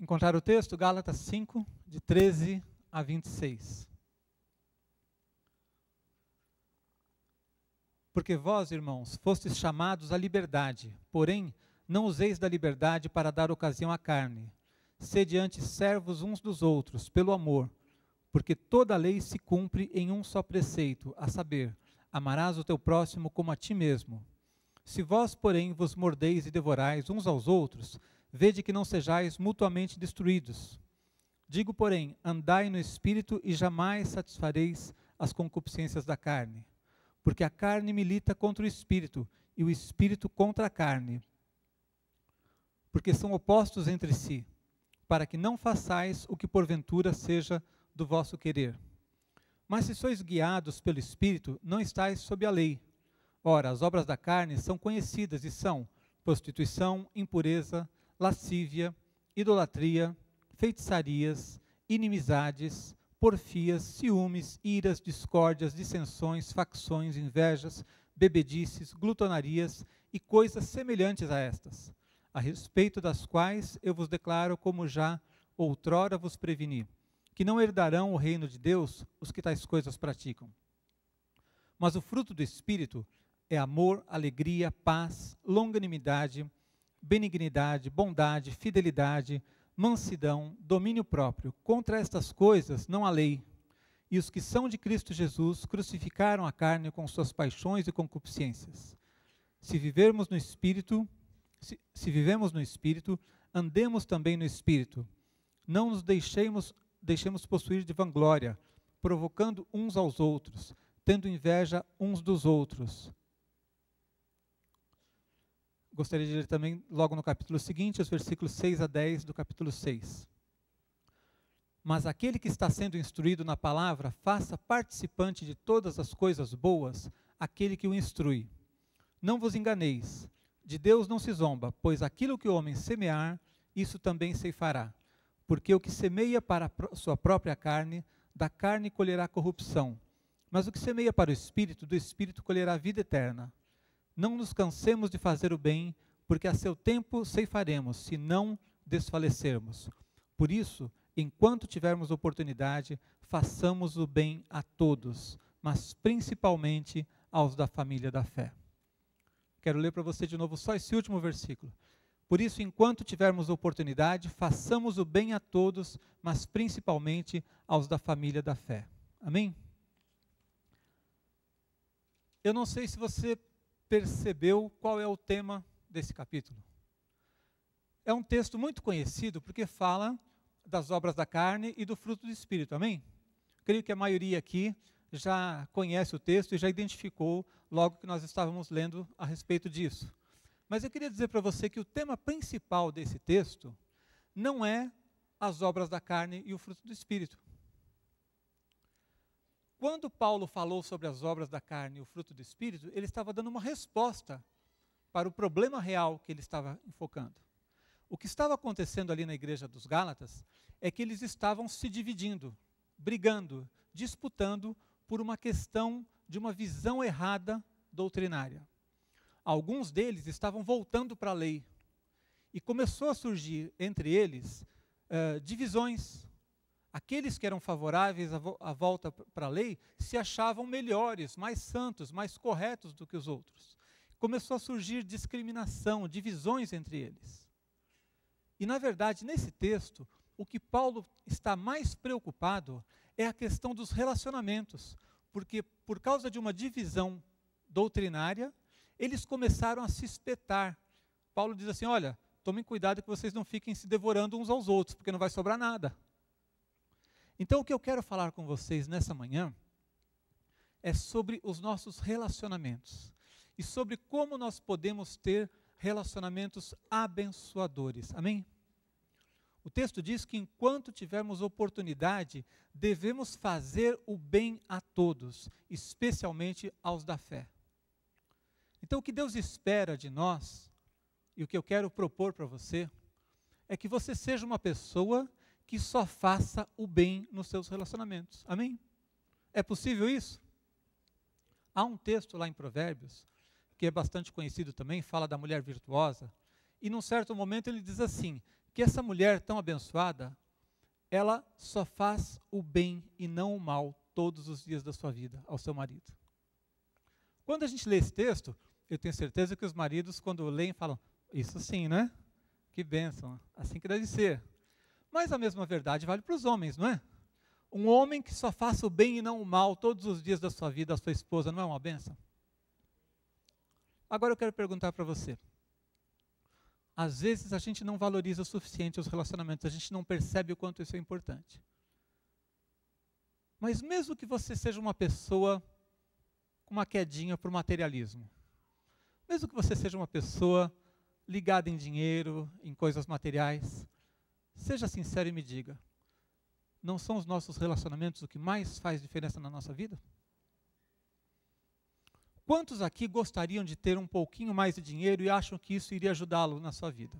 Encontrar o texto? Gálatas 5, de 13 a 26. Porque vós, irmãos, fostes chamados à liberdade, porém, não useis da liberdade para dar ocasião à carne. Sede antes servos uns dos outros, pelo amor, porque toda a lei se cumpre em um só preceito, a saber, amarás o teu próximo como a ti mesmo. Se vós, porém, vos mordeis e devorais uns aos outros, vede que não sejais mutuamente destruídos. Digo, porém, andai no Espírito e jamais satisfareis as concupiscências da carne. Porque a carne milita contra o Espírito, e o Espírito contra a carne. Porque são opostos entre si, para que não façais o que porventura seja do vosso querer. Mas se sois guiados pelo Espírito, não estáis sob a lei. Ora, as obras da carne são conhecidas e são prostituição, impureza, lascívia, idolatria, feitiçarias, inimizades, porfias, ciúmes, iras, discórdias, dissensões, facções, invejas, bebedices, glutonarias e coisas semelhantes a estas, a respeito das quais eu vos declaro, como já outrora vos preveni, que não herdarão o reino de Deus os que tais coisas praticam. Mas o fruto do Espírito é amor, alegria, paz, longanimidade, benignidade, bondade, fidelidade, mansidão, domínio próprio. Contra estas coisas não há lei. E os que são de Cristo Jesus crucificaram a carne com suas paixões e concupiscências. Se vivemos no Espírito, andemos também no Espírito. Não nos deixemos possuir de vanglória, provocando uns aos outros, tendo inveja uns dos outros. Gostaria de ler também, logo no capítulo seguinte, os versículos 6 a 10 do capítulo 6. Mas aquele que está sendo instruído na palavra, faça participante de todas as coisas boas aquele que o instrui. Não vos enganeis, de Deus não se zomba, pois aquilo que o homem semear, isso também ceifará. Porque o que semeia para a sua própria carne, da carne colherá corrupção. Mas o que semeia para o Espírito, do Espírito colherá vida eterna. Não nos cansemos de fazer o bem, porque a seu tempo ceifaremos, se não desfalecermos. Por isso, enquanto tivermos oportunidade, façamos o bem a todos, mas principalmente aos da família da fé. Quero ler para você de novo só esse último versículo. Por isso, enquanto tivermos oportunidade, façamos o bem a todos, mas principalmente aos da família da fé. Amém? Eu não sei se você percebeu qual é o tema desse capítulo. É um texto muito conhecido porque fala das obras da carne e do fruto do Espírito, amém? Creio que a maioria aqui já conhece o texto e já identificou logo que nós estávamos lendo a respeito disso. Mas eu queria dizer para você que o tema principal desse texto não é as obras da carne e o fruto do Espírito. Quando Paulo falou sobre as obras da carne e o fruto do Espírito, ele estava dando uma resposta para o problema real que ele estava enfocando. O que estava acontecendo ali na igreja dos Gálatas é que eles estavam se dividindo, brigando, disputando por uma questão de uma visão errada doutrinária. Alguns deles estavam voltando para a lei e começou a surgir entre eles divisões. Aqueles que eram favoráveis à volta para a lei se achavam melhores, mais santos, mais corretos do que os outros. Começou a surgir discriminação, divisões entre eles. E, na verdade, nesse texto, o que Paulo está mais preocupado é a questão dos relacionamentos, porque por causa de uma divisão doutrinária, eles começaram a se espetar. Paulo diz assim, olha, tomem cuidado que vocês não fiquem se devorando uns aos outros, porque não vai sobrar nada. Então, o que eu quero falar com vocês nessa manhã é sobre os nossos relacionamentos e sobre como nós podemos ter relacionamentos abençoadores. Amém? O texto diz que enquanto tivermos oportunidade, devemos fazer o bem a todos, especialmente aos da fé. Então, o que Deus espera de nós, e o que eu quero propor para você, é que você seja uma pessoa que só faça o bem nos seus relacionamentos. Amém? É possível isso? Há um texto lá em Provérbios, que é bastante conhecido também, fala da mulher virtuosa, e num certo momento ele diz assim, que essa mulher tão abençoada, ela só faz o bem e não o mal todos os dias da sua vida ao seu marido. Quando a gente lê esse texto, eu tenho certeza que os maridos, quando leem, falam, isso sim, né? Que bênção, assim que deve ser. Mas a mesma verdade vale para os homens, não é? Um homem que só faça o bem e não o mal todos os dias da sua vida, a sua esposa, não é uma bênção? Agora eu quero perguntar para você. Às vezes a gente não valoriza o suficiente os relacionamentos, a gente não percebe o quanto isso é importante. Mas mesmo que você seja uma pessoa com uma quedinha para o materialismo, mesmo que você seja uma pessoa ligada em dinheiro, em coisas materiais, seja sincero e me diga, não são os nossos relacionamentos o que mais faz diferença na nossa vida? Quantos aqui gostariam de ter um pouquinho mais de dinheiro e acham que isso iria ajudá-lo na sua vida?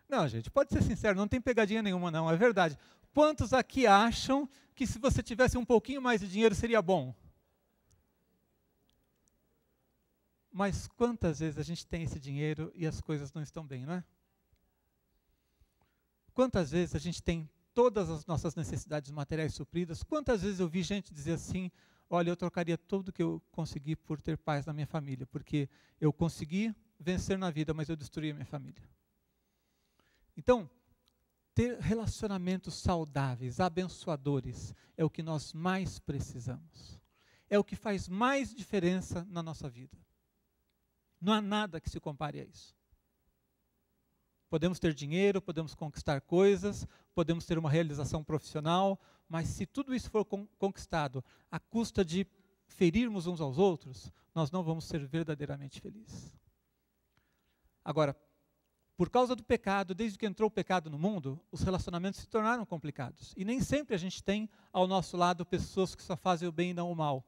Não, gente, pode ser sincero, não tem pegadinha nenhuma não, é verdade. Quantos aqui acham que se você tivesse um pouquinho mais de dinheiro seria bom? Mas quantas vezes a gente tem esse dinheiro e as coisas não estão bem, não é? Quantas vezes a gente tem todas as nossas necessidades materiais supridas? Quantas vezes eu vi gente dizer assim, olha, eu trocaria tudo que eu consegui por ter paz na minha família, porque eu consegui vencer na vida, mas eu destruí a minha família. Então, ter relacionamentos saudáveis, abençoadores, é o que nós mais precisamos. É o que faz mais diferença na nossa vida. Não há nada que se compare a isso. Podemos ter dinheiro, podemos conquistar coisas, podemos ter uma realização profissional, mas se tudo isso for conquistado à custa de ferirmos uns aos outros, nós não vamos ser verdadeiramente felizes. Agora, por causa do pecado, desde que entrou o pecado no mundo, os relacionamentos se tornaram complicados. E nem sempre a gente tem ao nosso lado pessoas que só fazem o bem e não o mal.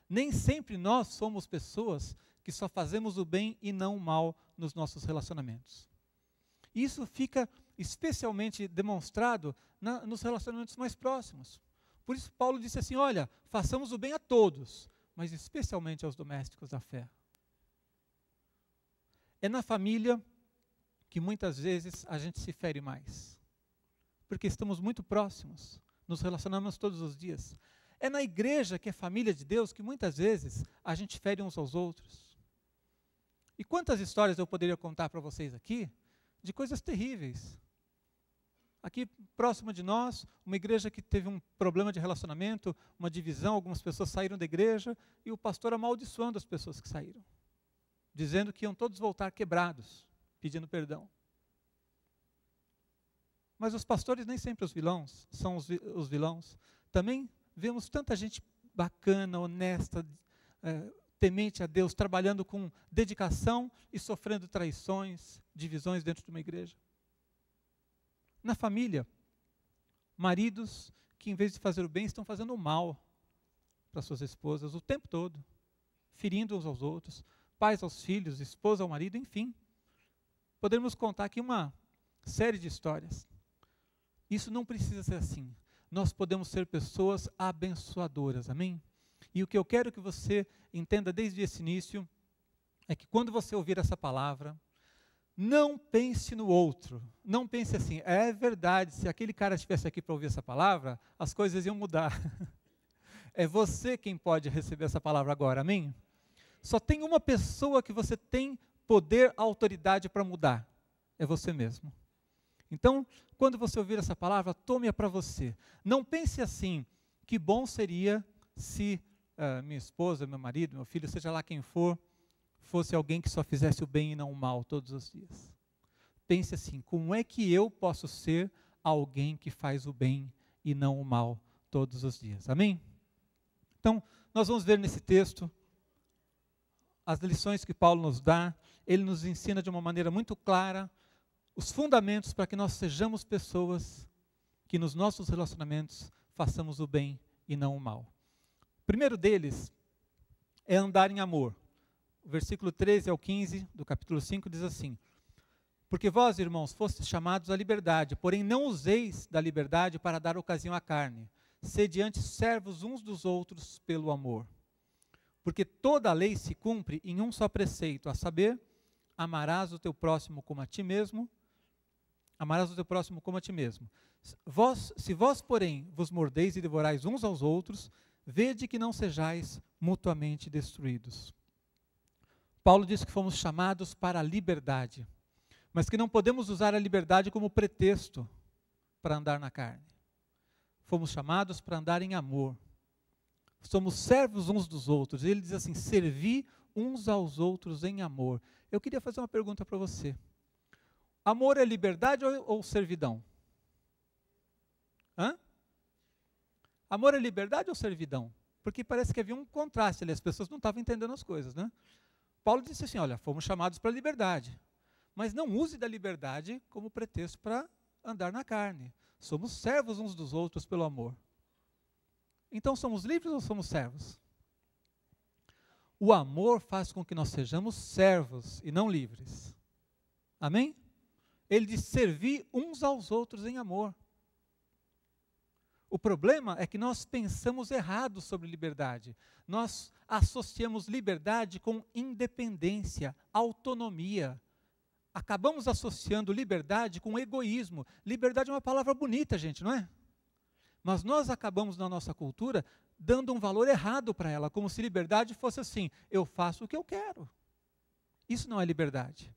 Nem sempre nós somos pessoas que só fazemos o bem e não o mal nos nossos relacionamentos. Isso fica especialmente demonstrado nos relacionamentos mais próximos. Por isso Paulo disse assim, olha, façamos o bem a todos, mas especialmente aos domésticos da fé. É na família que muitas vezes a gente se fere mais, porque estamos muito próximos, nos relacionamos todos os dias. É na igreja, que é família de Deus, que muitas vezes a gente fere uns aos outros. E quantas histórias eu poderia contar para vocês aqui, de coisas terríveis. Aqui, próximo de nós, uma igreja que teve um problema de relacionamento, uma divisão, algumas pessoas saíram da igreja, e o pastor amaldiçoando as pessoas que saíram, dizendo que iam todos voltar quebrados, pedindo perdão. Mas os pastores nem sempre são os vilões. Também vemos tanta gente bacana, honesta, temente a Deus, trabalhando com dedicação e sofrendo traições, divisões dentro de uma igreja. Na família, maridos que em vez de fazer o bem, estão fazendo o mal para suas esposas o tempo todo, ferindo uns aos outros, pais aos filhos, esposa ao marido, enfim. Podemos contar aqui uma série de histórias. Isso não precisa ser assim. Nós podemos ser pessoas abençoadoras, amém? E o que eu quero que você entenda desde esse início é que quando você ouvir essa palavra, não pense no outro. Não pense assim, é verdade, se aquele cara estivesse aqui para ouvir essa palavra, as coisas iam mudar. É você quem pode receber essa palavra agora, amém? Só tem uma pessoa que você tem poder, autoridade para mudar. É você mesmo. Então, quando você ouvir essa palavra, tome-a para você. Não pense assim, que bom seria se minha esposa, meu marido, meu filho, seja lá quem for, fosse alguém que só fizesse o bem e não o mal todos os dias. Pense assim, como é que eu posso ser alguém que faz o bem e não o mal todos os dias? Amém? Então, nós vamos ver nesse texto as lições que Paulo nos dá. Ele nos ensina de uma maneira muito clara os fundamentos para que nós sejamos pessoas que nos nossos relacionamentos façamos o bem e não o mal. O primeiro deles é andar em amor. O versículo 13 ao 15 do capítulo 5 diz assim: porque vós, irmãos, fostes chamados à liberdade, porém não useis da liberdade para dar ocasião à carne. Sede antes servos uns dos outros pelo amor. Porque toda a lei se cumpre em um só preceito, a saber, amarás o teu próximo como a ti mesmo, amarás o teu próximo como a ti mesmo. Se vós, porém, vos mordeis e devorais uns aos outros, vede que não sejais mutuamente destruídos. Paulo diz que fomos chamados para a liberdade, mas que não podemos usar a liberdade como pretexto para andar na carne. Fomos chamados para andar em amor. Somos servos uns dos outros. Ele diz assim, servi uns aos outros em amor. Eu queria fazer uma pergunta para você. Amor é liberdade ou servidão? Hã? Amor é liberdade ou servidão? Porque parece que havia um contraste ali, as pessoas não estavam entendendo as coisas, né? Paulo disse assim, olha, fomos chamados para a liberdade, mas não use da liberdade como pretexto para andar na carne. Somos servos uns dos outros pelo amor. Então somos livres ou somos servos? O amor faz com que nós sejamos servos e não livres. Amém? Ele diz servir uns aos outros em amor. O problema é que nós pensamos errado sobre liberdade. Nós associamos liberdade com independência, autonomia. Acabamos associando liberdade com egoísmo. Liberdade é uma palavra bonita, gente, não é? Mas nós acabamos, na nossa cultura, dando um valor errado para ela, como se liberdade fosse assim, eu faço o que eu quero. Isso não é liberdade.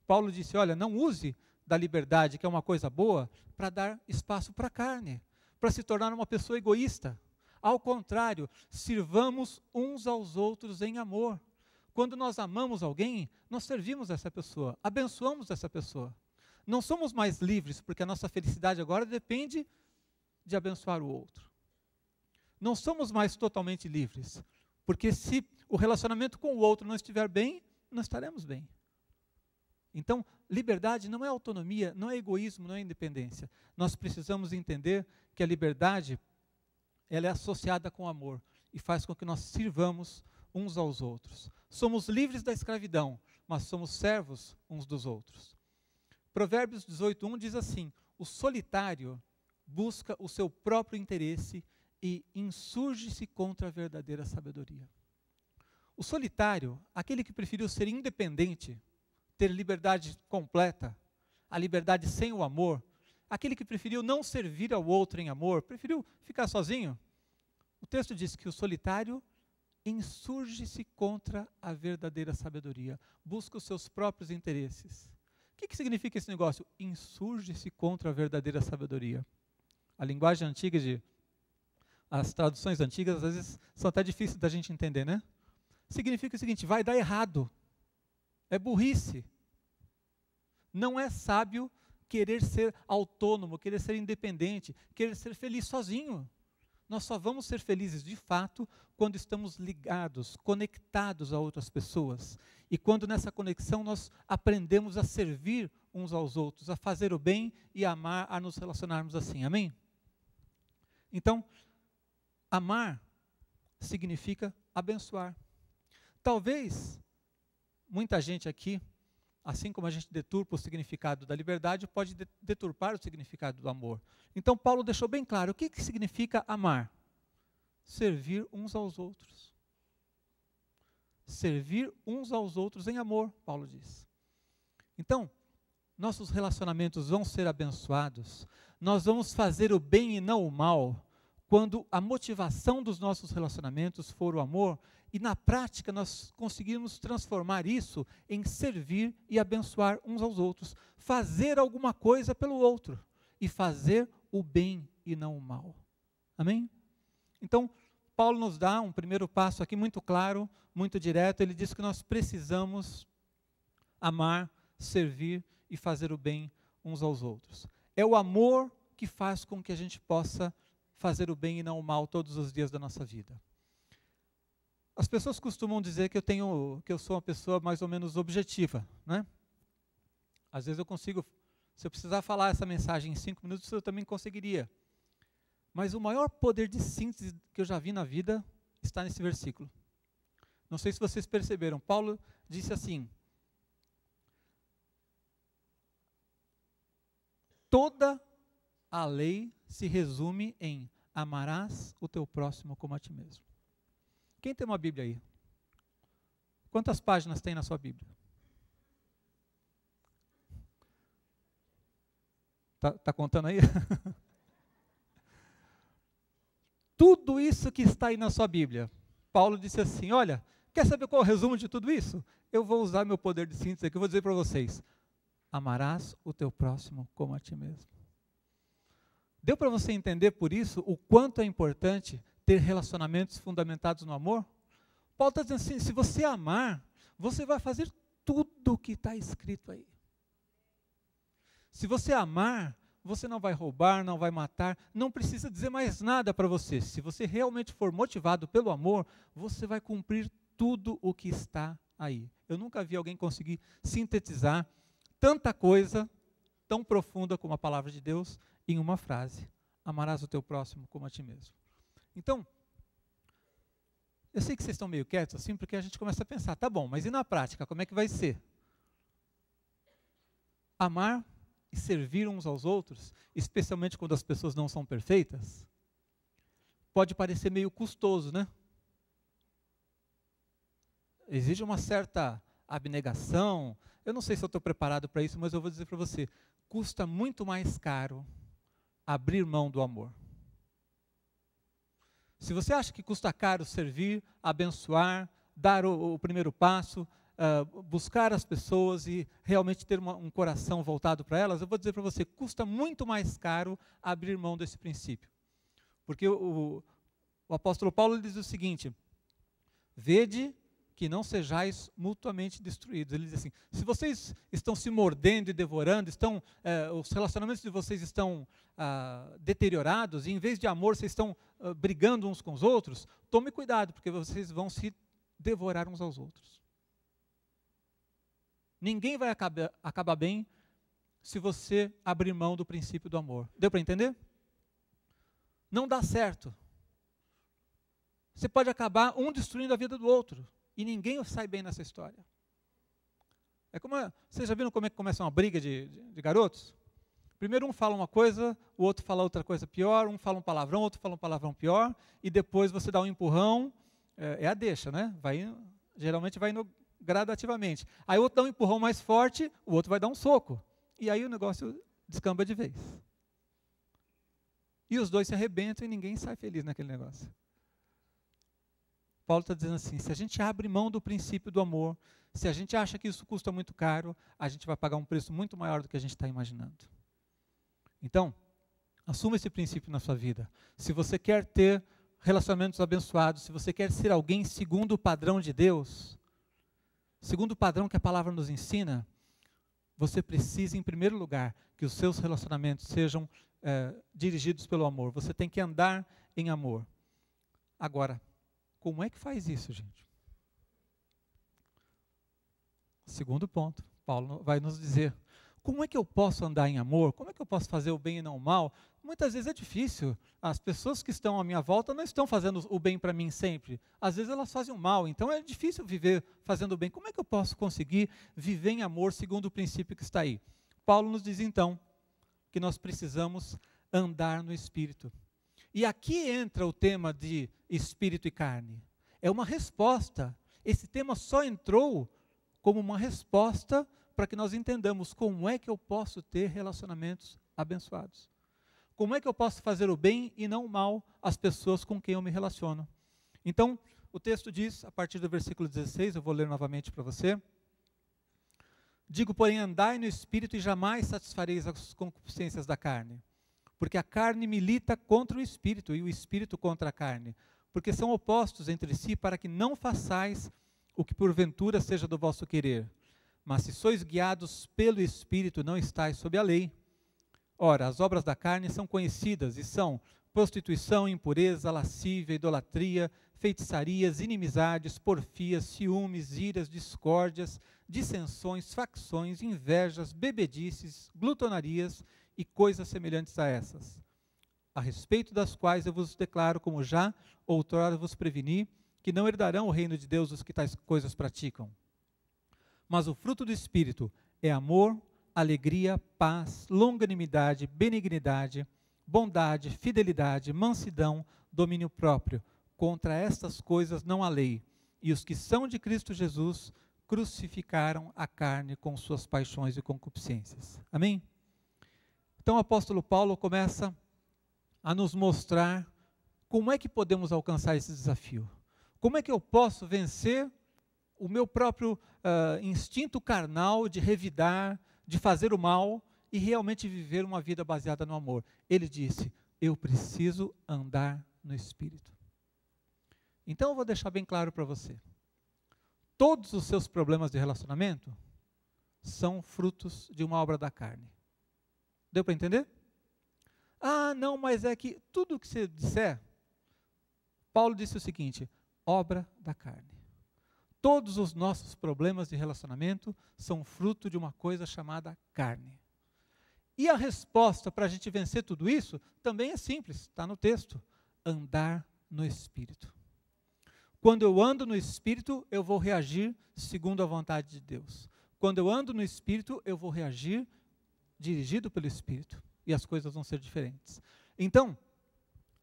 Paulo disse, olha, não use da liberdade, que é uma coisa boa, para dar espaço para a carne, para se tornar uma pessoa egoísta. Ao contrário, sirvamos uns aos outros em amor. Quando nós amamos alguém, nós servimos essa pessoa, abençoamos essa pessoa. Não somos mais livres, porque a nossa felicidade agora depende de abençoar o outro. Não somos mais totalmente livres, porque se o relacionamento com o outro não estiver bem, não estaremos bem. Então, liberdade não é autonomia, não é egoísmo, não é independência. Nós precisamos entender que a liberdade, ela é associada com o amor e faz com que nós sirvamos uns aos outros. Somos livres da escravidão, mas somos servos uns dos outros. Provérbios 18:1 diz assim, o solitário busca o seu próprio interesse e insurge-se contra a verdadeira sabedoria. O solitário, aquele que preferiu ser independente, ter liberdade completa, a liberdade sem o amor, aquele que preferiu não servir ao outro em amor, preferiu ficar sozinho, o texto diz que o solitário insurge-se contra a verdadeira sabedoria, busca os seus próprios interesses. O que significa esse negócio? Insurge-se contra a verdadeira sabedoria. A linguagem antiga, as traduções antigas, às vezes, são até difíceis da gente entender, né? Significa o seguinte, vai dar errado. É burrice. Não é sábio querer ser autônomo, querer ser independente, querer ser feliz sozinho. Nós só vamos ser felizes de fato quando estamos ligados, conectados a outras pessoas. E quando nessa conexão nós aprendemos a servir uns aos outros, a fazer o bem e a amar, a nos relacionarmos assim. Amém? Então, amar significa abençoar. Talvez muita gente aqui, assim como a gente deturpa o significado da liberdade, pode deturpar o significado do amor. Então Paulo deixou bem claro, o que significa amar? Servir uns aos outros. Servir uns aos outros em amor, Paulo diz. Então, nossos relacionamentos vão ser abençoados, nós vamos fazer o bem e não o mal, quando a motivação dos nossos relacionamentos for o amor, e na prática nós conseguimos transformar isso em servir e abençoar uns aos outros, fazer alguma coisa pelo outro, e fazer o bem e não o mal. Amém? Então, Paulo nos dá um primeiro passo aqui muito claro, muito direto, ele diz que nós precisamos amar, servir e fazer o bem uns aos outros. É o amor que faz com que a gente possa fazer o bem e não o mal todos os dias da nossa vida. As pessoas costumam dizer que eu sou uma pessoa mais ou menos objetiva, né? Às vezes eu consigo, se eu precisar falar essa mensagem em 5 minutos, eu também conseguiria. Mas o maior poder de síntese que eu já vi na vida está nesse versículo. Não sei se vocês perceberam, Paulo disse assim, toda a lei se resume em amarás o teu próximo como a ti mesmo. Quem tem uma Bíblia aí? Quantas páginas tem na sua Bíblia? Tá contando aí? Tudo isso que está aí na sua Bíblia. Paulo disse assim, olha, quer saber qual é o resumo de tudo isso? Eu vou usar meu poder de síntese aqui, eu vou dizer para vocês. Amarás o teu próximo como a ti mesmo. Deu para você entender por isso o quanto é importante ter relacionamentos fundamentados no amor? Paulo está dizendo assim, se você amar, você vai fazer tudo o que está escrito aí. Se você amar, você não vai roubar, não vai matar, não precisa dizer mais nada para você. Se você realmente for motivado pelo amor, você vai cumprir tudo o que está aí. Eu nunca vi alguém conseguir sintetizar tanta coisa tão profunda como a palavra de Deus em uma frase. Amarás o teu próximo como a ti mesmo. Então, eu sei que vocês estão meio quietos assim, porque a gente começa a pensar, tá bom, mas e na prática, como é que vai ser? Amar e servir uns aos outros, especialmente quando as pessoas não são perfeitas, pode parecer meio custoso, né? Exige uma certa abnegação. Eu não sei se eu estou preparado para isso, mas eu vou dizer para você, custa muito mais caro abrir mão do amor. Se você acha que custa caro servir, abençoar, dar o primeiro passo, buscar as pessoas e realmente ter um coração voltado para elas, eu vou dizer para você, custa muito mais caro abrir mão desse princípio. Porque o apóstolo Paulo diz o seguinte, vede que não sejais mutuamente destruídos. Ele diz assim, se vocês estão se mordendo e devorando, os relacionamentos de vocês estão deteriorados, e em vez de amor vocês estão brigando uns com os outros, tome cuidado, porque vocês vão se devorar uns aos outros. Ninguém vai acabar bem se você abrir mão do princípio do amor. Deu para entender? Não dá certo. Você pode acabar um destruindo a vida do outro. E ninguém sai bem nessa história. Vocês já viram como é que começa uma briga de garotos? Primeiro um fala uma coisa, o outro fala outra coisa pior, um fala um palavrão, outro fala um palavrão pior, e depois você dá um empurrão, é a deixa, né? Geralmente vai indo gradativamente. Aí o outro dá um empurrão mais forte, o outro vai dar um soco. E aí o negócio descamba de vez. E os dois se arrebentam e ninguém sai feliz naquele negócio. Paulo está dizendo assim, se a gente abre mão do princípio do amor, se a gente acha que isso custa muito caro, a gente vai pagar um preço muito maior do que a gente está imaginando. Então, assuma esse princípio na sua vida. Se você quer ter relacionamentos abençoados, se você quer ser alguém segundo o padrão de Deus, segundo o padrão que a palavra nos ensina, você precisa, em primeiro lugar, que os seus relacionamentos sejam dirigidos pelo amor. Você tem que andar em amor. Agora, como é que faz isso, gente? Segundo ponto, Paulo vai nos dizer, como é que eu posso andar em amor? Como é que eu posso fazer o bem e não o mal? Muitas vezes é difícil. As pessoas que estão à minha volta não estão fazendo o bem para mim sempre. Às vezes elas fazem o mal, então é difícil viver fazendo o bem. Como é que eu posso conseguir viver em amor segundo o princípio que está aí? Paulo nos diz então que nós precisamos andar no Espírito. E aqui entra o tema de espírito e carne. É uma resposta. Esse tema só entrou como uma resposta para que nós entendamos como é que eu posso ter relacionamentos abençoados. Como é que eu posso fazer o bem e não o mal às pessoas com quem eu me relaciono. Então, o texto diz, a partir do versículo 16, eu vou ler novamente para você. Digo, porém, andai no Espírito e jamais satisfareis as concupiscências da carne. Porque a carne milita contra o Espírito e o Espírito contra a carne. Porque são opostos entre si para que não façais o que porventura seja do vosso querer. Mas se sois guiados pelo Espírito, não estáis sob a lei. Ora, as obras da carne são conhecidas e são prostituição, impureza, lascívia, idolatria, feitiçarias, inimizades, porfias, ciúmes, iras, discórdias, dissensões, facções, invejas, bebedices, glutonarias e coisas semelhantes a essas, a respeito das quais eu vos declaro, como já outrora vos preveni, que não herdarão o reino de Deus os que tais coisas praticam. Mas o fruto do Espírito é amor, alegria, paz, longanimidade, benignidade, bondade, fidelidade, mansidão, domínio próprio. contra estas coisas não há lei, e os que são de Cristo Jesus crucificaram a carne com suas paixões e concupiscências. Amém? Então o apóstolo Paulo começa a nos mostrar como é que podemos alcançar esse desafio. Como é que eu posso vencer o meu próprio instinto carnal de revidar, de fazer o mal e realmente viver uma vida baseada no amor? Ele disse, eu preciso andar no Espírito. Então eu vou deixar bem claro para você. Todos os seus problemas de relacionamento são frutos de uma obra da carne. Deu para entender? Ah, não, mas é que tudo o que você disser, Paulo disse o seguinte, obra da carne. Todos os nossos problemas de relacionamento são fruto de uma coisa chamada carne. E a resposta para a gente vencer tudo isso também é simples, está no texto, andar no Espírito. Quando eu ando no Espírito, eu vou reagir segundo a vontade de Deus. Quando eu ando no Espírito, eu vou reagir dirigido pelo Espírito. E as coisas vão ser diferentes. Então,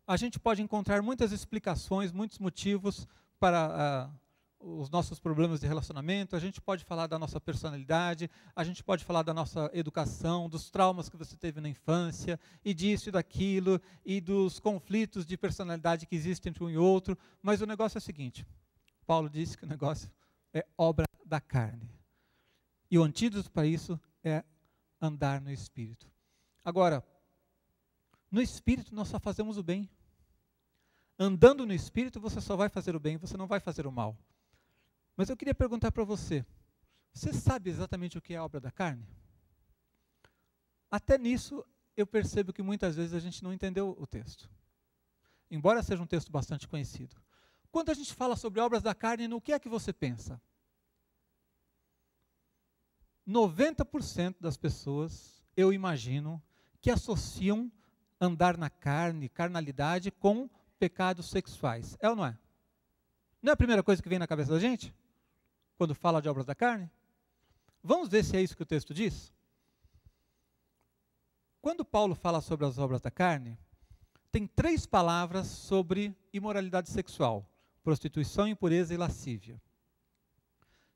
a gente pode encontrar muitas explicações, muitos motivos para os nossos problemas de relacionamento. A gente pode falar da nossa personalidade, a gente pode falar da nossa educação, dos traumas que você teve na infância, e disso e daquilo, e dos conflitos de personalidade que existem entre um e outro. Mas o negócio é o seguinte, Paulo disse que o negócio é obra da carne. E o antídoto para isso é andar no Espírito. Agora, no Espírito nós só fazemos o bem. Andando no Espírito você só vai fazer o bem, você não vai fazer o mal. Mas eu queria perguntar para você, você sabe exatamente o que é a obra da carne? Até nisso eu percebo que muitas vezes a gente não entendeu o texto. Embora seja um texto bastante conhecido. Quando a gente fala sobre obras da carne, no que é que você pensa? 90% das pessoas, eu imagino, que associam andar na carne, carnalidade, com pecados sexuais. É ou não é? Não é a primeira coisa que vem na cabeça da gente? Quando fala de obras da carne? Vamos ver se é isso que o texto diz? Quando Paulo fala sobre as obras da carne, tem 3 palavras sobre imoralidade sexual: prostituição, impureza e lascívia.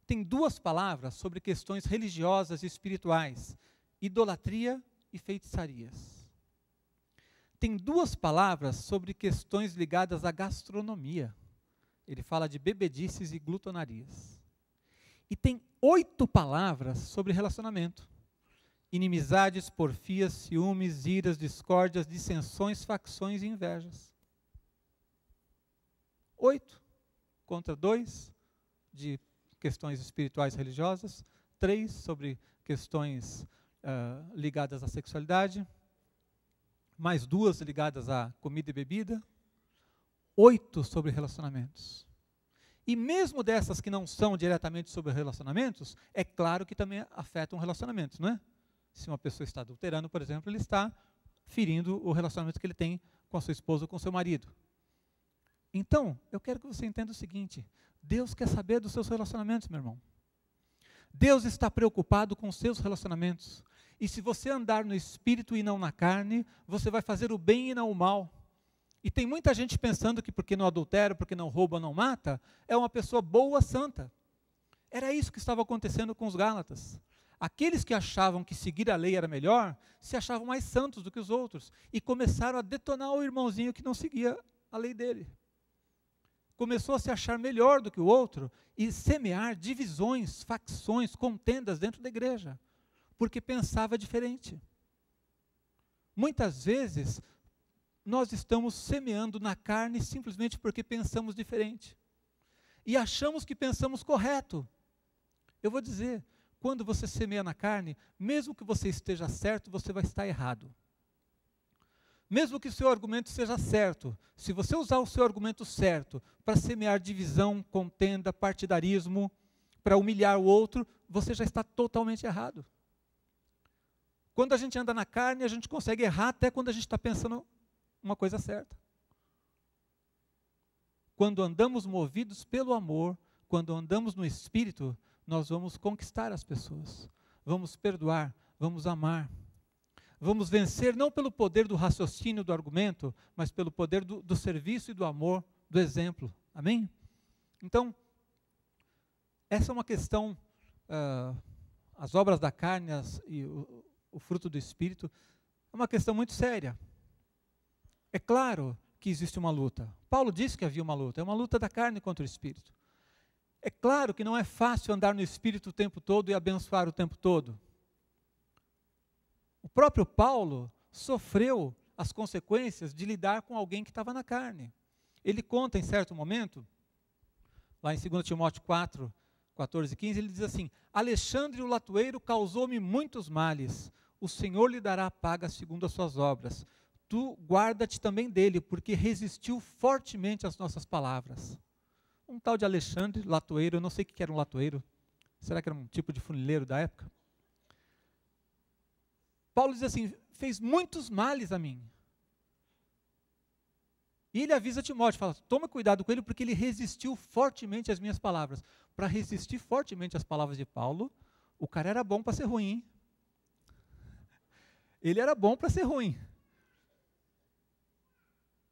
Tem 2 palavras sobre questões religiosas e espirituais: idolatria e feitiçarias. Tem 2 palavras sobre questões ligadas à gastronomia. Ele fala de bebedices e glutonarias. E tem 8 palavras sobre relacionamento: inimizades, porfias, ciúmes, iras, discórdias, dissensões, facções e invejas. 8 contra 2 de questões espirituais e religiosas, 3 sobre questões ligadas à sexualidade, mais 2 ligadas à comida e bebida, 8 sobre relacionamentos. E mesmo dessas que não são diretamente sobre relacionamentos, é claro que também afetam relacionamentos, não é? Se uma pessoa está adulterando, por exemplo, ele está ferindo o relacionamento que ele tem com a sua esposa ou com o seu marido. Então, eu quero que você entenda o seguinte: Deus quer saber dos seus relacionamentos, meu irmão. Deus está preocupado com os seus relacionamentos. E se você andar no Espírito e não na carne, você vai fazer o bem e não o mal. E tem muita gente pensando que porque não adultera, porque não rouba, não mata, é uma pessoa boa, santa. Era isso que estava acontecendo com os Gálatas. Aqueles que achavam que seguir a lei era melhor, se achavam mais santos do que os outros. E começaram a detonar o irmãozinho que não seguia a lei dele. Começou a se achar melhor do que o outro e semear divisões, facções, contendas dentro da igreja, porque pensava diferente. Muitas vezes, nós estamos semeando na carne simplesmente porque pensamos diferente. E achamos que pensamos correto. Eu vou dizer, quando você semeia na carne, mesmo que você esteja certo, você vai estar errado. Mesmo que o seu argumento seja certo, se você usar o seu argumento certo para semear divisão, contenda, partidarismo, para humilhar o outro, você já está totalmente errado. Quando a gente anda na carne, a gente consegue errar até quando a gente está pensando uma coisa certa. Quando andamos movidos pelo amor, quando andamos no Espírito, nós vamos conquistar as pessoas, vamos perdoar, vamos amar. Vamos vencer não pelo poder do raciocínio, do argumento, mas pelo poder do serviço e do amor do exemplo. Amém? Então, essa é uma questão, as obras da carne e o fruto do Espírito, é uma questão muito séria. É claro que existe uma luta. Paulo disse que havia uma luta. É uma luta da carne contra o Espírito. É claro que não é fácil andar no Espírito o tempo todo e abençoar o tempo todo. O próprio Paulo sofreu as consequências de lidar com alguém que estava na carne. Ele conta em certo momento, lá em 2 Timóteo 4, 14 e 15, ele diz assim: Alexandre o latoeiro causou-me muitos males, o Senhor lhe dará paga segundo as suas obras. Tu guarda-te também dele, porque resistiu fortemente às nossas palavras. Um tal de Alexandre, latoeiro, eu não sei o que era um latoeiro, será que era um tipo de funileiro da época? Paulo diz assim, fez muitos males a mim. E ele avisa Timóteo, fala, toma cuidado com ele, porque ele resistiu fortemente às minhas palavras. Para resistir fortemente às palavras de Paulo, o cara era bom para ser ruim, hein? Ele era bom para ser ruim.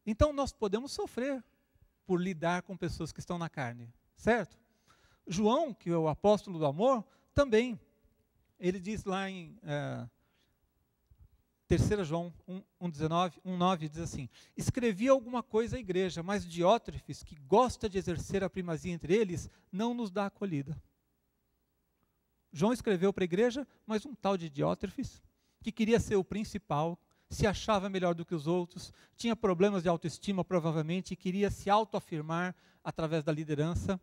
Então nós podemos sofrer por lidar com pessoas que estão na carne, certo? João, que é o apóstolo do amor, também, ele diz lá em 3 João 1,9, diz assim, escrevi alguma coisa à igreja, mas Diótrefes, que gosta de exercer a primazia entre eles, não nos dá acolhida. João escreveu para a igreja, mas um tal de Diótrefes, que queria ser o principal, se achava melhor do que os outros, tinha problemas de autoestima provavelmente, e queria se autoafirmar através da liderança,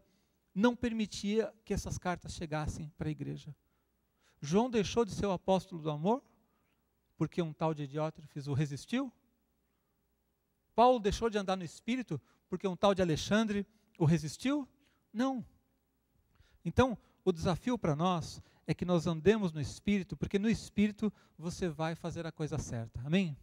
não permitia que essas cartas chegassem para a igreja. João deixou de ser o apóstolo do amor, porque um tal de Diótrefes o resistiu? Paulo deixou de andar no Espírito, porque um tal de Alexandre o resistiu? Não. Então, o desafio para nós é que nós andemos no Espírito, porque no Espírito você vai fazer a coisa certa. Amém?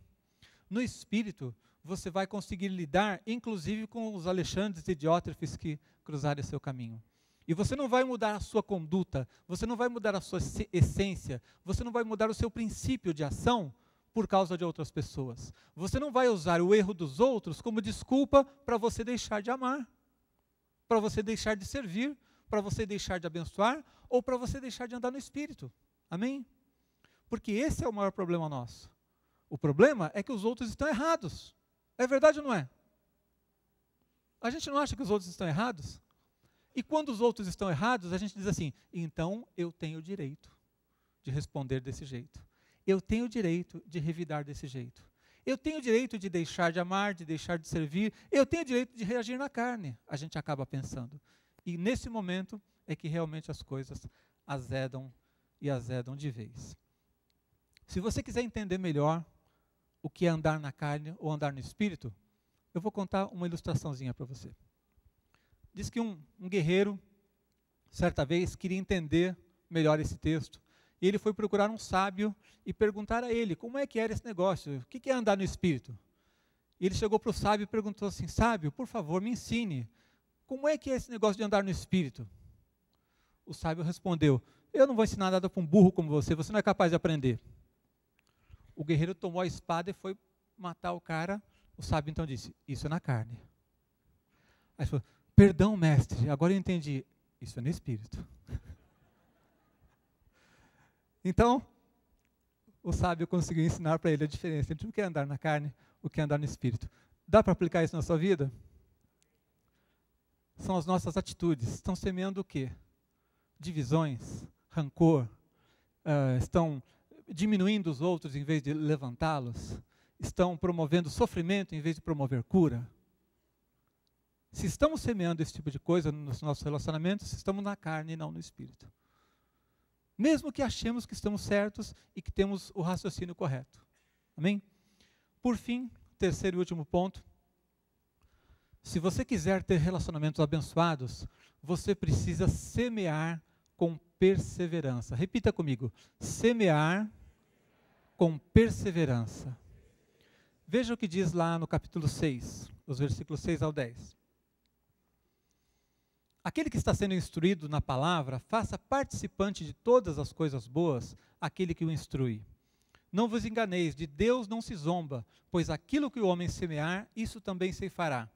No Espírito você vai conseguir lidar, inclusive com os Alexandres e Diótrefes que cruzarem seu caminho. E você não vai mudar a sua conduta, você não vai mudar a sua essência, você não vai mudar o seu princípio de ação por causa de outras pessoas. Você não vai usar o erro dos outros como desculpa para você deixar de amar, para você deixar de servir, para você deixar de abençoar ou para você deixar de andar no Espírito. Amém? Porque esse é o maior problema nosso. O problema é que os outros estão errados. É verdade ou não é? A gente não acha que os outros estão errados? E quando os outros estão errados, a gente diz assim, então eu tenho o direito de responder desse jeito. Eu tenho o direito de revidar desse jeito. Eu tenho o direito de deixar de amar, de deixar de servir. Eu tenho o direito de reagir na carne. A gente acaba pensando. E nesse momento é que realmente as coisas azedam e azedam de vez. Se você quiser entender melhor o que é andar na carne ou andar no Espírito, eu vou contar uma ilustraçãozinha para você. Diz que um guerreiro, certa vez, queria entender melhor esse texto. E ele foi procurar um sábio e perguntar a ele, como é que era esse negócio? O que é andar no Espírito? E ele chegou para o sábio e perguntou assim, sábio, por favor, me ensine. Como é que é esse negócio de andar no Espírito? O sábio respondeu, eu não vou ensinar nada para um burro como você não é capaz de aprender. O guerreiro tomou a espada e foi matar o cara. O sábio então disse, isso é na carne. Aí ele falou, perdão, mestre, agora eu entendi. Isso é no Espírito. Então, o sábio conseguiu ensinar para ele a diferença entre o que é andar na carne e o que é andar no Espírito. Dá para aplicar isso na sua vida? São as nossas atitudes. Estão semeando o quê? Divisões, rancor, estão diminuindo os outros em vez de levantá-los, estão promovendo sofrimento em vez de promover cura. Se estamos semeando esse tipo de coisa nos nossos relacionamentos, estamos na carne e não no Espírito. Mesmo que achemos que estamos certos e que temos o raciocínio correto. Amém? Por fim, terceiro e último ponto. Se você quiser ter relacionamentos abençoados, você precisa semear com perseverança. Repita comigo. Semear com perseverança. Veja o que diz lá no capítulo 6, os versículos 6 ao 10. Aquele que está sendo instruído na palavra, faça participante de todas as coisas boas aquele que o instrui. Não vos enganeis, de Deus não se zomba, pois aquilo que o homem semear, isso também ceifará.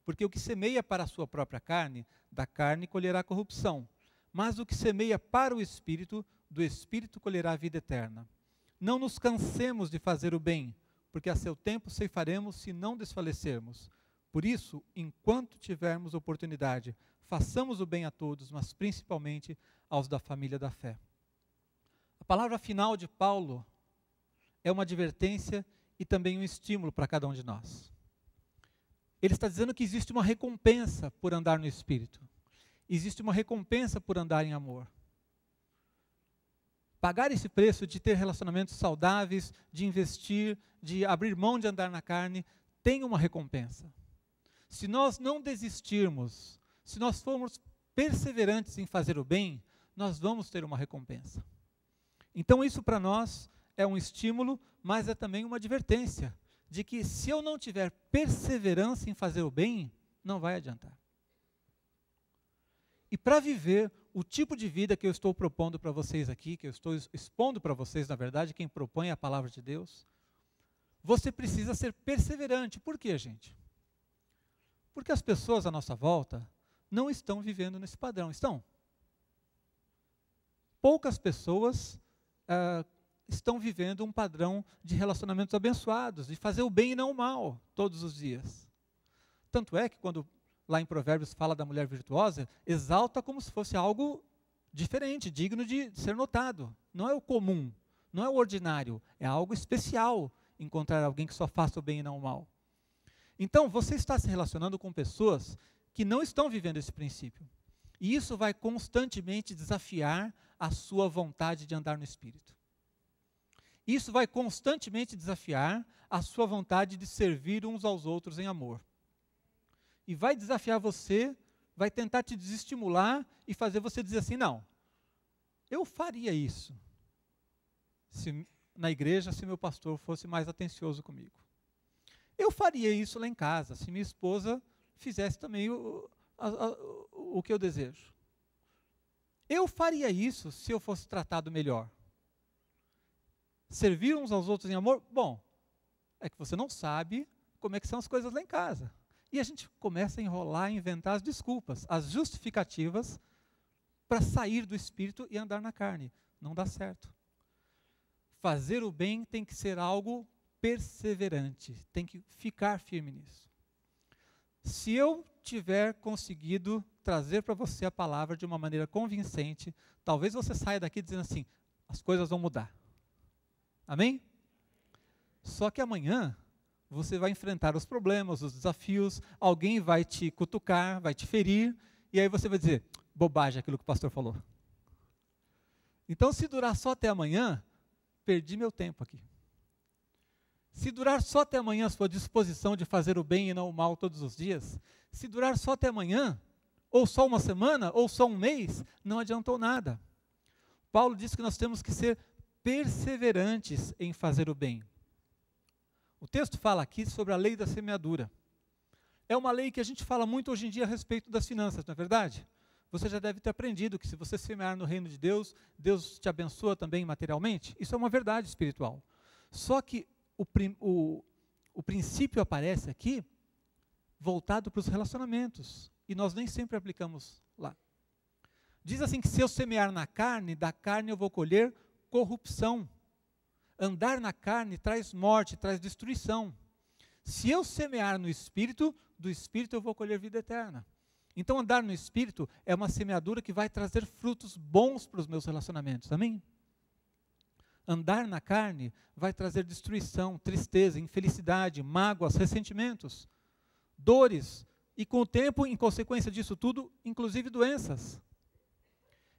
Porque o que semeia para a sua própria carne, da carne colherá corrupção. Mas o que semeia para o Espírito, do Espírito colherá a vida eterna. Não nos cansemos de fazer o bem, porque a seu tempo ceifaremos se não desfalecermos. Por isso, enquanto tivermos oportunidade, façamos o bem a todos, mas principalmente aos da família da fé. A palavra final de Paulo é uma advertência e também um estímulo para cada um de nós. Ele está dizendo que existe uma recompensa por andar no Espírito. Existe uma recompensa por andar em amor. Pagar esse preço de ter relacionamentos saudáveis, de investir, de abrir mão de andar na carne, tem uma recompensa. Se nós não desistirmos, se nós formos perseverantes em fazer o bem, nós vamos ter uma recompensa. Então isso para nós é um estímulo, mas é também uma advertência de que se eu não tiver perseverança em fazer o bem, não vai adiantar. E para viver o tipo de vida que eu estou propondo para vocês aqui, que eu estou expondo para vocês, na verdade, quem propõe é a palavra de Deus, você precisa ser perseverante. Por quê, gente? Porque as pessoas à nossa volta não estão vivendo nesse padrão, estão? Poucas pessoas estão vivendo um padrão de relacionamentos abençoados, de fazer o bem e não o mal, todos os dias. Tanto é que quando lá em Provérbios fala da mulher virtuosa, exalta como se fosse algo diferente, digno de ser notado. Não é o comum, não é o ordinário, é algo especial encontrar alguém que só faça o bem e não o mal. Então, você está se relacionando com pessoas que não estão vivendo esse princípio. E isso vai constantemente desafiar a sua vontade de andar no Espírito. Isso vai constantemente desafiar a sua vontade de servir uns aos outros em amor. E vai desafiar você, vai tentar te desestimular e fazer você dizer assim, não, eu faria isso na igreja se meu pastor fosse mais atencioso comigo. Eu faria isso lá em casa, se minha esposa fizesse também o que eu desejo. Eu faria isso se eu fosse tratado melhor. Servir uns aos outros em amor? Bom, é que você não sabe como é que são as coisas lá em casa. E a gente começa a enrolar, a inventar as desculpas, as justificativas para sair do Espírito e andar na carne. Não dá certo. Fazer o bem tem que ser algo perseverante, tem que ficar firme nisso. Se eu tiver conseguido trazer para você a palavra de uma maneira convincente, talvez você saia daqui dizendo assim, as coisas vão mudar. Amém? Só que amanhã você vai enfrentar os problemas, os desafios, alguém vai te cutucar, vai te ferir, e aí você vai dizer, bobagem aquilo que o pastor falou. Então, se durar só até amanhã, perdi meu tempo aqui. Se durar só até amanhã a sua disposição de fazer o bem e não o mal todos os dias, se durar só até amanhã, ou só uma semana, ou só um mês, não adiantou nada. Paulo diz que nós temos que ser perseverantes em fazer o bem. O texto fala aqui sobre a lei da semeadura. É uma lei que a gente fala muito hoje em dia a respeito das finanças, não é verdade? Você já deve ter aprendido que se você semear no reino de Deus, Deus te abençoa também materialmente. Isso é uma verdade espiritual. Só que o princípio aparece aqui voltado para os relacionamentos. E nós nem sempre aplicamos lá. Diz assim que se eu semear na carne, da carne eu vou colher corrupção. Andar na carne traz morte, traz destruição. Se eu semear no Espírito, do Espírito eu vou colher vida eterna. Então andar no Espírito é uma semeadura que vai trazer frutos bons para os meus relacionamentos, amém? Andar na carne vai trazer destruição, tristeza, infelicidade, mágoas, ressentimentos, dores e com o tempo, em consequência disso tudo, inclusive doenças.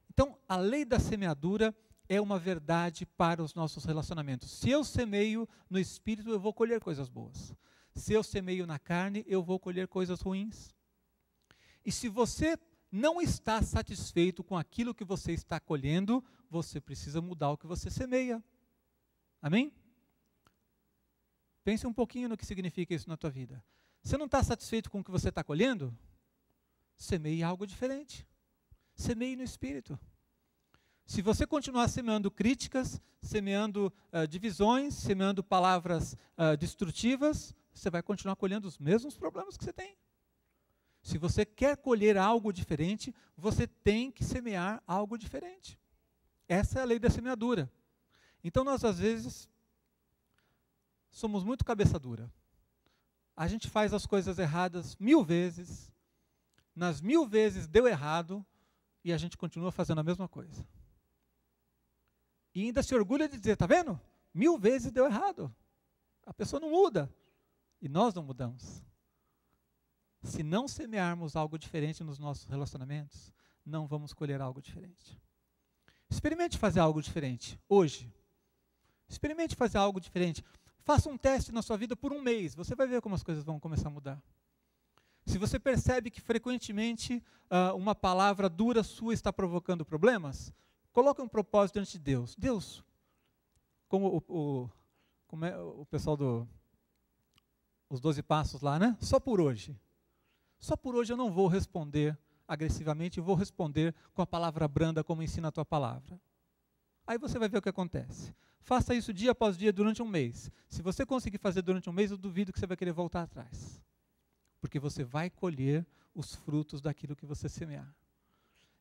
Então a lei da semeadura é uma verdade para os nossos relacionamentos. Se eu semeio no Espírito, eu vou colher coisas boas. Se eu semeio na carne, eu vou colher coisas ruins. E se você não está satisfeito com aquilo que você está colhendo, você precisa mudar o que você semeia. Amém? Pense um pouquinho no que significa isso na tua vida. Você não está satisfeito com o que você está colhendo? Semeie algo diferente. Semeie no Espírito. Se você continuar semeando críticas, semeando divisões, semeando palavras destrutivas, você vai continuar colhendo os mesmos problemas que você tem. Se você quer colher algo diferente, você tem que semear algo diferente. Essa é a lei da semeadura. Então nós às vezes somos muito cabeça dura. A gente faz as coisas erradas 1000 vezes, nas 1000 vezes deu errado e a gente continua fazendo a mesma coisa. E ainda se orgulha de dizer, tá vendo? 1000 vezes deu errado. A pessoa não muda. E nós não mudamos. Se não semearmos algo diferente nos nossos relacionamentos, não vamos colher algo diferente. Experimente fazer algo diferente hoje. Experimente fazer algo diferente. Faça um teste na sua vida por 1 mês. Você vai ver como as coisas vão começar a mudar. Se você percebe que frequentemente uma palavra dura sua está provocando problemas, coloque um propósito diante de Deus. Deus, como o pessoal os 12 passos lá, né? Só por hoje. Só por hoje eu não vou responder agressivamente, eu vou responder com a palavra branda, como ensina a tua palavra. Aí você vai ver o que acontece. Faça isso dia após dia durante 1 mês. Se você conseguir fazer durante 1 mês, eu duvido que você vai querer voltar atrás. Porque você vai colher os frutos daquilo que você semear.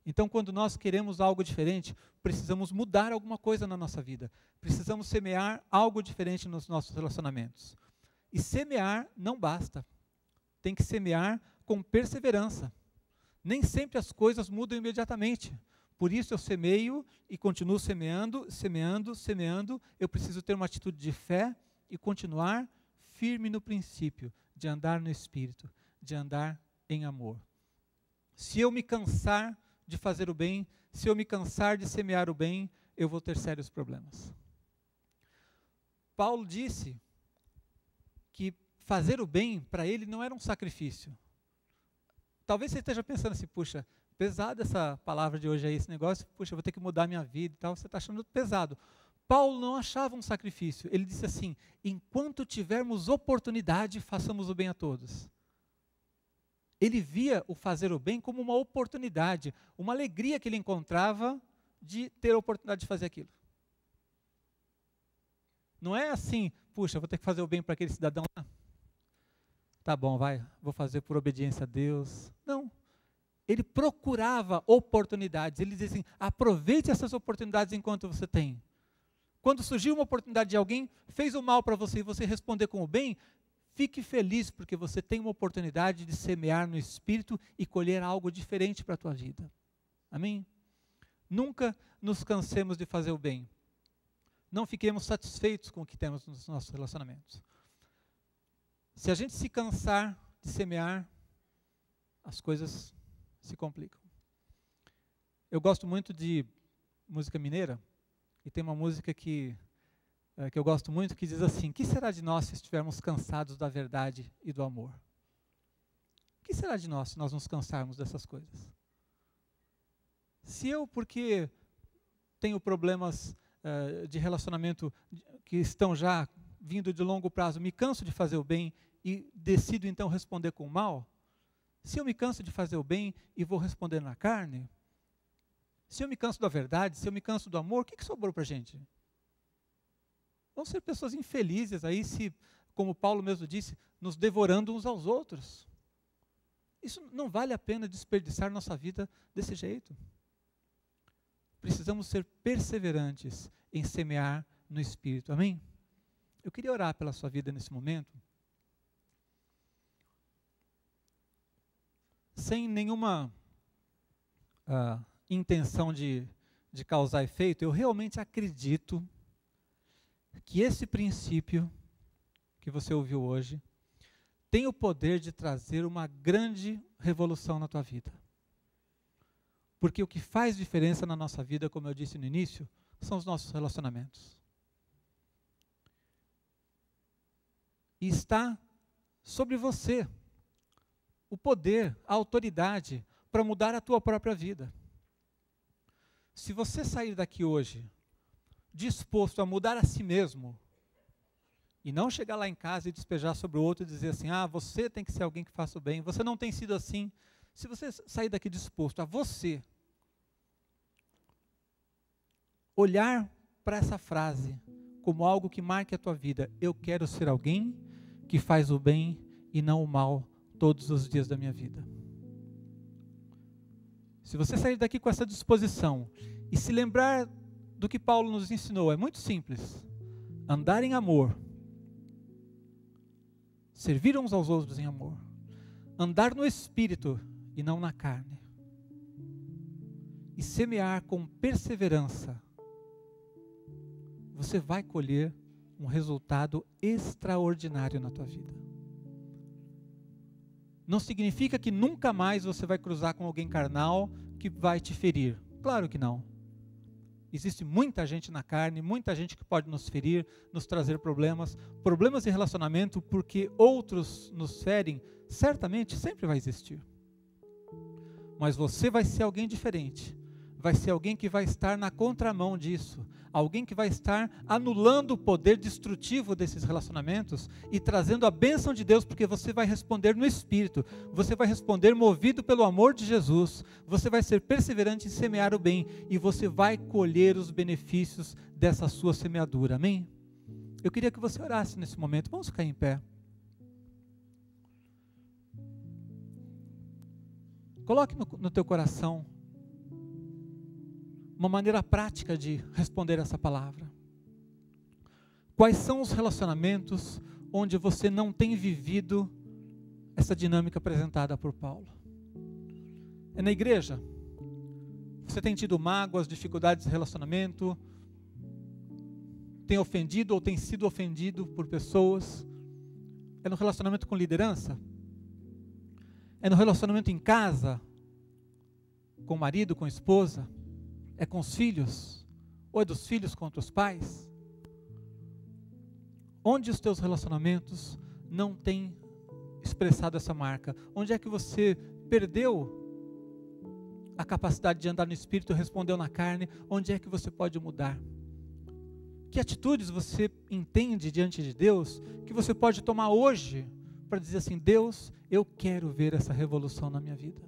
Então, quando nós queremos algo diferente, precisamos mudar alguma coisa na nossa vida. Precisamos semear algo diferente nos nossos relacionamentos. E semear não basta. Tem que semear com perseverança. Nem sempre as coisas mudam imediatamente. Por isso eu semeio e continuo semeando, semeando, semeando. Eu preciso ter uma atitude de fé e continuar firme no princípio de andar no Espírito, de andar em amor. Se eu me cansar de fazer o bem, se eu me cansar de semear o bem, eu vou ter sérios problemas. Paulo disse que fazer o bem para ele não era um sacrifício. Talvez você esteja pensando assim, puxa, pesada essa palavra de hoje aí, esse negócio, puxa, eu vou ter que mudar minha vida e tal, você está achando pesado. Paulo não achava um sacrifício, ele disse assim, enquanto tivermos oportunidade, façamos o bem a todos. Ele via o fazer o bem como uma oportunidade, uma alegria que ele encontrava de ter a oportunidade de fazer aquilo. Não é assim, puxa, vou ter que fazer o bem para aquele cidadão lá. Tá bom, vou fazer por obediência a Deus. Não. Ele procurava oportunidades. Ele dizia assim, aproveite essas oportunidades enquanto você tem. Quando surgiu uma oportunidade de alguém, fez o mal para você e você responder com o bem, fique feliz porque você tem uma oportunidade de semear no Espírito e colher algo diferente para a tua vida. Amém? Nunca nos cansemos de fazer o bem. Não fiquemos satisfeitos com o que temos nos nossos relacionamentos. Se a gente se cansar de semear, as coisas se complicam. Eu gosto muito de música mineira, e tem uma música que eu gosto muito, que diz assim, que será de nós se estivermos cansados da verdade e do amor? O que será de nós se nós nos cansarmos dessas coisas? Se eu, porque tenho problemas de relacionamento que estão já vindo de longo prazo, me canso de fazer o bem e decido então responder com o mal, se eu me canso de fazer o bem e vou responder na carne, se eu me canso da verdade, se eu me canso do amor, o que sobrou para a gente? Vão ser pessoas infelizes aí, se, como Paulo mesmo disse, nos devorando uns aos outros. Isso não vale a pena desperdiçar nossa vida desse jeito. Precisamos ser perseverantes em semear no Espírito, amém? Eu queria orar pela sua vida nesse momento, sem nenhuma intenção de causar efeito. Eu realmente acredito que esse princípio que você ouviu hoje tem o poder de trazer uma grande revolução na tua vida. Porque o que faz diferença na nossa vida, como eu disse no início, são os nossos relacionamentos. E está sobre você o poder, a autoridade para mudar a tua própria vida. Se você sair daqui hoje disposto a mudar a si mesmo, e não chegar lá em casa e despejar sobre o outro e dizer assim, você tem que ser alguém que faça o bem, você não tem sido assim. Se você sair daqui disposto a você olhar para essa frase como algo que marque a tua vida, eu quero ser alguém que faz o bem e não o mal todos os dias da minha vida. Se você sair daqui com essa disposição e se lembrar do que Paulo nos ensinou, é muito simples. Andar em amor. Servir uns aos outros em amor. Andar no Espírito e não na carne. E semear com perseverança. Você vai colher um resultado extraordinário na tua vida. Não significa que nunca mais você vai cruzar com alguém carnal que vai te ferir. Claro que não. Existe muita gente na carne, muita gente que pode nos ferir, nos trazer problemas de relacionamento, porque outros nos ferem, certamente sempre vai existir. Mas você vai ser alguém diferente. Vai ser alguém que vai estar na contramão disso. Alguém que vai estar anulando o poder destrutivo desses relacionamentos e trazendo a bênção de Deus, porque você vai responder no Espírito. Você vai responder movido pelo amor de Jesus. Você vai ser perseverante em semear o bem e você vai colher os benefícios dessa sua semeadura. Amém? Eu queria que você orasse nesse momento. Vamos ficar em pé. Coloque no teu coração uma maneira prática de responder essa palavra. Quais são os relacionamentos onde você não tem vivido essa dinâmica apresentada por Paulo? É na igreja? Você tem tido mágoas, dificuldades de relacionamento? Tem ofendido ou tem sido ofendido por pessoas? É no relacionamento com liderança? É no relacionamento em casa? Com o marido, com a esposa? É com os filhos? Ou é dos filhos contra os pais? Onde os teus relacionamentos não têm expressado essa marca? Onde é que você perdeu a capacidade de andar no Espírito e respondeu na carne? Onde é que você pode mudar? Que atitudes você entende diante de Deus que você pode tomar hoje para dizer assim: Deus, eu quero ver essa revolução na minha vida.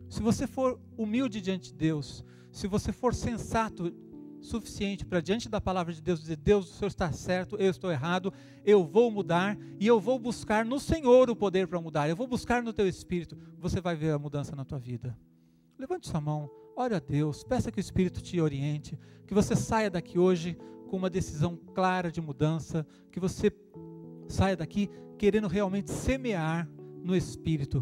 Se você for humilde diante de Deus, se você for sensato suficiente para diante da palavra de Deus dizer: Deus, o Senhor está certo, eu estou errado, eu vou mudar e eu vou buscar no Senhor o poder para mudar, eu vou buscar no teu Espírito, você vai ver a mudança na tua vida. Levante sua mão, ore a Deus, peça que o Espírito te oriente, que você saia daqui hoje com uma decisão clara de mudança, que você saia daqui querendo realmente semear no Espírito.